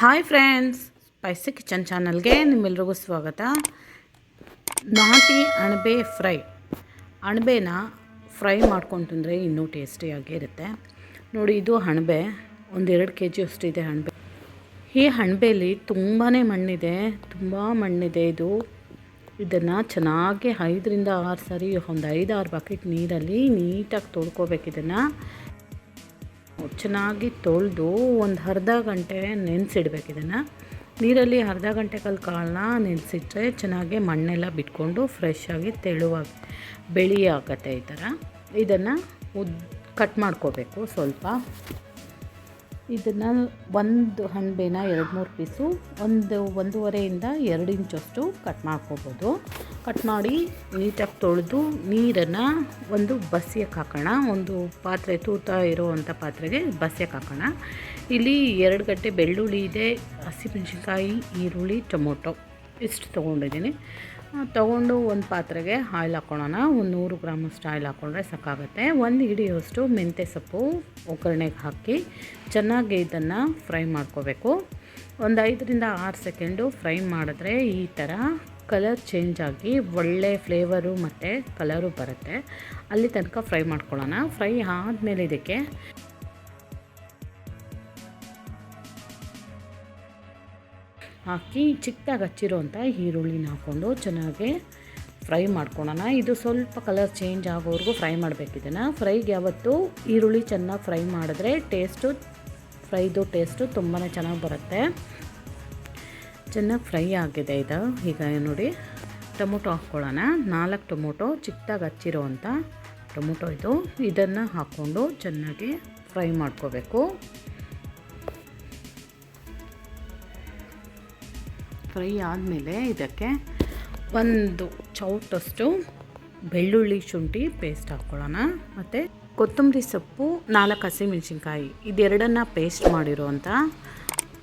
Hi friends, spicy kitchen ಚಾನಲ್ಗೆ ನಿಮ್ಮೆಲ್ರಿಗೂ ಸ್ವಾಗತ. ನಾಟಿ ಅಣಬೆ ಫ್ರೈ. ಅಣಬೆನ ಫ್ರೈ ಮಾಡ್ಕೊಂಡು ತಿಂದರೆ ಇನ್ನೂ ಟೇಸ್ಟಿಯಾಗಿರುತ್ತೆ. ನೋಡಿ, ಇದು ಅಣಬೆ ಒಂದು 2 kg ಅಷ್ಟಿದೆ ಅಣಬೆ. ಈ ಅಣಬೆಲಿ ತುಂಬಾ ಮಣ್ಣಿದೆ. ಇದನ್ನು ಚೆನ್ನಾಗಿ 5ರಿಂದ 6 ಸರಿ ಒಂದು 5-6 ಬಕೆಟ್ ನೀರಲ್ಲಿ ನೀಟಾಗಿ ತೊಳ್ಕೊಬೇಕು. ಇದನ್ನು ಚೆನ್ನಾಗಿ ತೊಳೆದು ಒಂದು ಅರ್ಧ ಗಂಟೆ ನೆನೆಸಿಡ್ಬೇಕು. ಇದನ್ನು ನೀರಲ್ಲಿ ಅರ್ಧ ಗಂಟೆ ಕಾಲನ ನೆನೆಸಿಟ್ರೆ ಚೆನ್ನಾಗಿ ಮಣ್ಣೆಲ್ಲ ಬಿಟ್ಕೊಂಡು ಫ್ರೆಶ್ಶಾಗಿ ತೆಳುವಾಗಿ ಬೆಳಿ ಆಗುತ್ತೆ. ಈ ಥರ ಇದನ್ನು ಕಟ್ ಮಾಡ್ಕೋಬೇಕು. ಸ್ವಲ್ಪ ಇದನ್ನು ಒಂದು ಅಣಬೆನ 2-3 ಪೀಸು 1-1.5 ಇಂದ 2 ಇಂಚಷ್ಟು ಕಟ್ ಮಾಡ್ಕೋಬೋದು. ಕಟ್ ಮಾಡಿ ನೀಟಾಗಿ ತೊಳೆದು ನೀರನ್ನು ಒಂದು ಬಸಿಯಕ್ಕೆ ಹಾಕೋಣ. ಒಂದು ಪಾತ್ರೆ ತೂತ ಇರೋವಂಥ ಪಾತ್ರೆಗೆ ಬಸಿಯಕ್ಕೆ ಹಾಕೋಣ. ಇಲ್ಲಿ 2 ಗಡ್ಡೆ ಬೆಳ್ಳುಳ್ಳಿ ಇದೆ, ಹಸಿಮೆಣಸಿನ್ಕಾಯಿ, ಈರುಳ್ಳಿ, ಟೊಮೊಟೊ ಇಷ್ಟು ತೊಗೊಂಡಿದ್ದೀನಿ. ತೊಗೊಂಡು ಒಂದು ಪಾತ್ರೆಗೆ ಆಯಿಲ್ ಹಾಕ್ಕೊಳ್ಳೋಣ. ಒಂದು 100 ಗ್ರಾಮಷ್ಟು ಆಯಿಲ್ ಹಾಕ್ಕೊಂಡ್ರೆ ಸಾಕಾಗುತ್ತೆ. 1 ಹಿಡಿಯೋಷ್ಟು ಮೆಂತ್ಯ ಸೊಪ್ಪು ಒಗ್ಗರಣೆಗೆ ಹಾಕಿ ಚೆನ್ನಾಗಿ ಇದನ್ನು ಫ್ರೈ ಮಾಡ್ಕೋಬೇಕು. ಒಂದು 5ರಿಂದ 6 ಸೆಕೆಂಡು ಫ್ರೈ ಮಾಡಿದ್ರೆ ಈ ಥರ ಕಲರ್ ಚೇಂಜ್ ಆಗಿ ಒಳ್ಳೆ ಫ್ಲೇವರು ಮತ್ತು ಕಲರು ಬರುತ್ತೆ. ಅಲ್ಲಿ ತನಕ ಫ್ರೈ ಮಾಡ್ಕೊಳ್ಳೋಣ. ಫ್ರೈ ಆದಮೇಲೆ ಇದಕ್ಕೆ ಹಾಕಿ ಚಿಕ್ಕದಾಗಿ ಹಚ್ಚಿರೋಂಥ ಈರುಳ್ಳಿನ ಹಾಕ್ಕೊಂಡು ಚೆನ್ನಾಗಿ ಫ್ರೈ ಮಾಡ್ಕೊಳ್ಳೋಣ. ಇದು ಸ್ವಲ್ಪ ಕಲರ್ ಚೇಂಜ್ ಆಗೋವರೆಗೂ ಫ್ರೈ ಮಾಡಬೇಕು. ಇದನ್ನು ಫ್ರೈಗೆ ಯಾವತ್ತೂ ಈರುಳ್ಳಿ ಚೆನ್ನಾಗಿ ಫ್ರೈ ಮಾಡಿದ್ರೆ ಫ್ರೈದು ಟೇಸ್ಟು ತುಂಬಾ ಚೆನ್ನಾಗಿ ಬರುತ್ತೆ. ಚೆನ್ನಾಗಿ ಫ್ರೈ ಆಗಿದೆ ಇದು. ಈಗ ನೋಡಿ, ಟೊಮೊಟೊ ಹಾಕ್ಕೊಳ್ಳೋಣ. 4 ಟೊಮೊಟೊ ಚಿಕ್ಕದಾಗಿ ಹಚ್ಚಿರೋವಂಥ ಟೊಮೊಟೊ ಇದನ್ನು ಹಾಕ್ಕೊಂಡು ಚೆನ್ನಾಗಿ ಫ್ರೈ ಮಾಡ್ಕೋಬೇಕು. ಫ್ರೈ ಆದಮೇಲೆ ಇದಕ್ಕೆ ಒಂದು ಚೌಟಷ್ಟು ಬೆಳ್ಳುಳ್ಳಿ ಶುಂಠಿ ಪೇಸ್ಟ್ ಹಾಕ್ಕೊಳ್ಳೋಣ. ಮತ್ತು ಕೊತ್ತಂಬರಿ ಸೊಪ್ಪು, 4 ಹಸಿಮೆಣಸಿನ್ಕಾಯಿ ಇದೆರಡನ್ನು ಪೇಸ್ಟ್ ಮಾಡಿರೋವಂಥ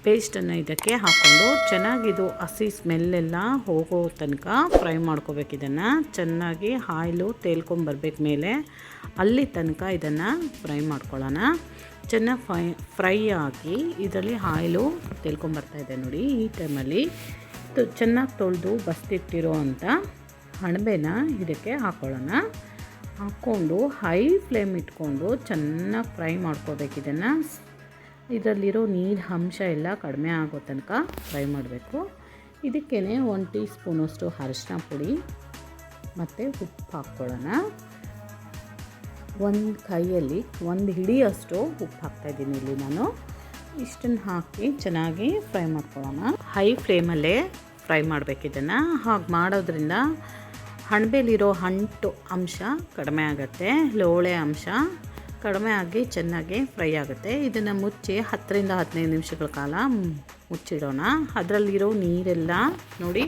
ಪೇಸ್ಟನ್ನು ಇದಕ್ಕೆ ಹಾಕ್ಕೊಂಡು ಚೆನ್ನಾಗಿದು ಹಸಿ ಸ್ಮೆಲ್ಲೆಲ್ಲ ಹೋಗೋ ತನಕ ಫ್ರೈ ಮಾಡ್ಕೋಬೇಕು. ಇದನ್ನು ಚೆನ್ನಾಗಿ ಆಯಿಲು ತೇಲ್ಕೊಂಬರ್ಬೇಕು ಮೇಲೆ, ಅಲ್ಲಿ ತನಕ ಇದನ್ನು ಫ್ರೈ ಮಾಡ್ಕೊಳ್ಳೋಣ. ಚೆನ್ನಾಗಿ ಫ್ರೈ ಆಗಿ ಇದರಲ್ಲಿ ಆಯಿಲು ತೇಲ್ಕೊಂಬರ್ತಾಯಿದೆ ನೋಡಿ. ಈ ಟೈಮಲ್ಲಿ ಚೆನ್ನಾಗಿ ತೊಳೆದು ಬಸ್ತಿಟ್ಟಿರೋ ಅಂಥ ಅಣಬೆನ ಇದಕ್ಕೆ ಹಾಕ್ಕೊಳ್ಳೋಣ. ಹಾಕ್ಕೊಂಡು ಹೈ ಫ್ಲೇಮ್ ಇಟ್ಕೊಂಡು ಚೆನ್ನಾಗಿ ಫ್ರೈ ಮಾಡ್ಕೋಬೇಕು. ಇದರಲ್ಲಿರೋ ನೀರು ಅಂಶ ಎಲ್ಲ ಕಡಿಮೆ ಆಗೋ ತನಕ ಫ್ರೈ ಮಾಡಬೇಕು. ಇದಕ್ಕೇ 1 ಟೀ ಸ್ಪೂನಷ್ಟು ಅರಿಶಿನ ಪುಡಿ ಮತ್ತು ಉಪ್ಪು ಹಾಕ್ಕೊಳ್ಳೋಣ. ಒಂದು ಕೈಯಲ್ಲಿ 1 ಹಿಡಿಯಷ್ಟು ಉಪ್ಪು ಹಾಕ್ತಾಯಿದ್ದೀನಿ ಇಲ್ಲಿ ನಾನು. ಇಷ್ಟನ್ನು ಹಾಕಿ ಚೆನ್ನಾಗಿ ಫ್ರೈ ಮಾಡ್ಕೊಳ್ಳೋಣ. ಹೈ ಫ್ಲೇಮಲ್ಲೇ ಫ್ರೈ ಮಾಡಬೇಕು. ಇದನ್ನು ಹಾಗೆ ಮಾಡೋದ್ರಿಂದ ಅಣಬೆಲಿರೋ ಅಂಟು ಅಂಶ ಕಡಿಮೆ ಆಗುತ್ತೆ, ಲೋಳೆ ಅಂಶ ಕಡಿಮೆ ಆಗಿ ಚೆನ್ನಾಗಿ ಫ್ರೈ ಆಗುತ್ತೆ. ಇದನ್ನು ಮುಚ್ಚಿ 10ರಿಂದ 15 ನಿಮಿಷಗಳ ಕಾಲ ಮುಚ್ಚಿಡೋಣ. ಅದರಲ್ಲಿರೋ ನೀರೆಲ್ಲ ನೋಡಿ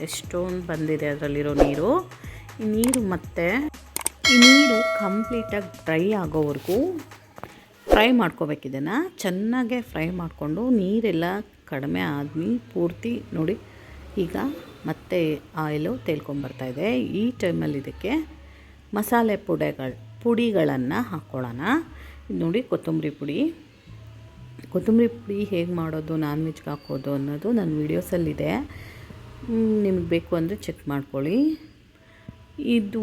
ಎಷ್ಟೊಂದು ಬಂದಿದೆ. ಅದರಲ್ಲಿರೋ ನೀರು ಈ ನೀರು ಕಂಪ್ಲೀಟಾಗಿ ಡ್ರೈ ಆಗೋವರೆಗೂ ಫ್ರೈ ಮಾಡ್ಕೋಬೇಕು. ಇದನ್ನು ಚೆನ್ನಾಗೆ ಫ್ರೈ ಮಾಡಿಕೊಂಡು ನೀರೆಲ್ಲ ಕಡಿಮೆ ಆದ್ಮೇಲೆ ಪೂರ್ತಿ ನೋಡಿ ಈಗ ಮತ್ತೆ ಆಯಿಲು ತೇಲ್ಕೊಂಬರ್ತಾಯಿದೆ. ಈ ಟೈಮಲ್ಲಿ ಇದಕ್ಕೆ ಮಸಾಲೆ ಪುಡಿಗಳನ್ನು ಹಾಕ್ಕೊಳ್ಳೋಣ. ನೋಡಿ, ಕೊತ್ತಂಬರಿ ಪುಡಿ ಹೇಗೆ ಮಾಡೋದು, ನಾನ್ ವೆಜ್ಗೆ ಹಾಕೋದು ಅನ್ನೋದು ನನ್ನ ವೀಡಿಯೋಸಲ್ಲಿದೆ. ನಿಮಗೆ ಬೇಕು ಅಂದರೆ ಚೆಕ್ ಮಾಡ್ಕೊಳ್ಳಿ. ಇದು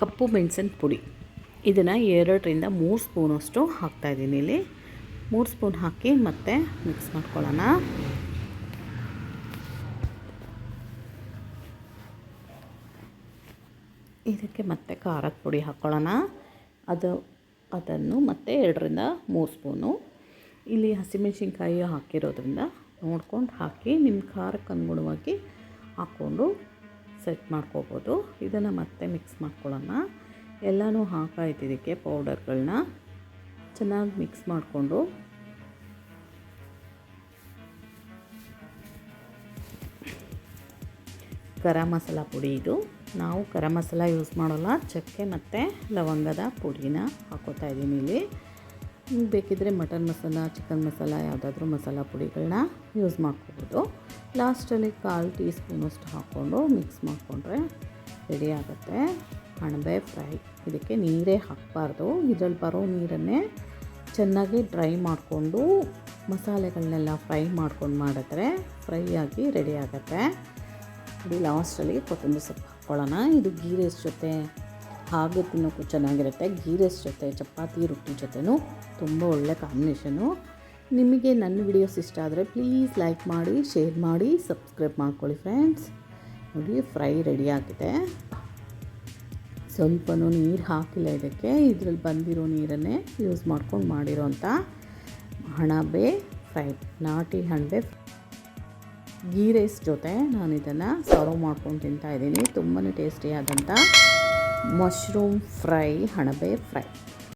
ಕಪ್ಪು ಮೆಣಸಿನ ಪುಡಿ, ಇದನ್ನು 2ರಿಂದ 3 ಸ್ಪೂನಷ್ಟು ಹಾಕ್ತಾಯಿದ್ದೀನಿ. ಇಲ್ಲಿ 3 ಸ್ಪೂನ್ ಹಾಕಿ ಮತ್ತೆ ಮಿಕ್ಸ್ ಮಾಡ್ಕೊಳ್ಳೋಣ. ಇದಕ್ಕೆ ಮತ್ತೆ ಖಾರದ ಪುಡಿ ಹಾಕ್ಕೊಳ್ಳೋಣ. ಅದನ್ನು ಮತ್ತೆ 2ರಿಂದ 3 ಸ್ಪೂನು. ಇಲ್ಲಿ ಹಸಿಮೆಣಸಿನ್ಕಾಯಿ ಹಾಕಿರೋದ್ರಿಂದ ನೋಡ್ಕೊಂಡು ಹಾಕಿ ನಿಮ್ಮ ಖಾರಕ್ಕೆ ಅನುಗುಣವಾಗಿ ಹಾಕ್ಕೊಂಡು ಸೆಟ್ ಮಾಡ್ಕೋಬೋದು. ಇದನ್ನು ಮತ್ತೆ ಮಿಕ್ಸ್ ಮಾಡ್ಕೊಳ್ಳೋಣ. ಎಲ್ಲನೂ ಹಾಕಾಯ್ತು. ಇದಕ್ಕೆ ಪೌಡರ್ಗಳನ್ನ ಚೆನ್ನಾಗಿ ಮಿಕ್ಸ್ ಮಾಡಿಕೊಂಡು ಗರಂ ಮಸಾಲ ಪುಡಿ, ಇದು ನಾವು ಗರಂ ಮಸಾಲ ಯೂಸ್ ಮಾಡೋಲ್ಲ, ಚಕ್ಕೆ ಮತ್ತು ಲವಂಗದ ಪುಡಿನ ಹಾಕೋತಾ ಇದ್ದೀನಿ ಇಲ್ಲಿ. ಬೇಕಿದ್ದರೆ ಮಟನ್ ಮಸಾಲ, ಚಿಕನ್ ಮಸಾಲ ಯಾವುದಾದ್ರೂ ಮಸಾಲ ಪುಡಿಗಳನ್ನ ಯೂಸ್ ಮಾಡ್ಕೋಬೋದು. ಲಾಸ್ಟಲ್ಲಿ 1/4 ಟೀ ಸ್ಪೂನಷ್ಟು ಹಾಕ್ಕೊಂಡು ಮಿಕ್ಸ್ ಮಾಡಿಕೊಂಡ್ರೆ ರೆಡಿ ಆಗುತ್ತೆ ಅಣಬೆ ಫ್ರೈ. ಇದಕ್ಕೆ ನೀರೇ ಹಾಕಬಾರ್ದು, ಇದರಲ್ಲಿ ಬರೋ ನೀರನ್ನೇ ಚೆನ್ನಾಗಿ ಡ್ರೈ ಮಾಡಿಕೊಂಡು ಮಸಾಲೆಗಳನ್ನೆಲ್ಲ ಫ್ರೈ ಮಾಡ್ಕೊಂಡು ಮಾಡಿದ್ರೆ ಫ್ರೈ ಆಗಿ ರೆಡಿ ಆಗುತ್ತೆ. ನೋಡಿ ಲಾಸ್ಟಲ್ಲಿ ಕೊತ್ತಂಬರಿ ಸೊಪ್ಪು ಹಾಕ್ಕೊಳ್ಳೋಣ. ಇದು ಗೀ ರೈಸ್ ಜೊತೆ ಹಾಗೆ ತಿನ್ನೋಕ್ಕೂ ಚೆನ್ನಾಗಿರುತ್ತೆ. ಗೀ ರೈಸ್ ಜೊತೆ ಚಪಾತಿ ರೊಟ್ಟಿ ಜೊತೆನೂ ತುಂಬ ಒಳ್ಳೆ ಕಾಂಬಿನೇಷನು. ನಿಮಗೆ ನನ್ನ ವಿಡಿಯೋಸ್ ಇಷ್ಟ ಆದರೆ ಪ್ಲೀಸ್ ಲೈಕ್ ಮಾಡಿ, ಶೇರ್ ಮಾಡಿ, ಸಬ್ಸ್ಕ್ರೈಬ್ ಮಾಡ್ಕೊಳ್ಳಿ ಫ್ರೆಂಡ್ಸ್. ನೋಡಿ ಫ್ರೈ ರೆಡಿ ಆಗಿದೆ. ಸ್ವಲ್ಪನೂ ನೀರು ಹಾಕಿಲ್ಲ ಇದಕ್ಕೆ, ಇದರಲ್ಲಿ ಬಂದಿರೋ ನೀರನ್ನೇ ಯೂಸ್ ಮಾಡ್ಕೊಂಡು ಮಾಡಿರೋಂಥ ಅಣಬೆ ಫ್ರೈ, ನಾಟಿ ಅಣಬೆ ಗೀ ರೈಸ್ ಜೊತೆ ನಾನು ಇದನ್ನು ಸರ್ವ್ ಮಾಡ್ಕೊಂಡು ತಿಂತಾಯಿದ್ದೀನಿ. ತುಂಬಾ ಟೇಸ್ಟಿಯಾದಂಥ ಮಶ್ರೂಮ್ ಫ್ರೈ, ಅಣಬೆ ಫ್ರೈ.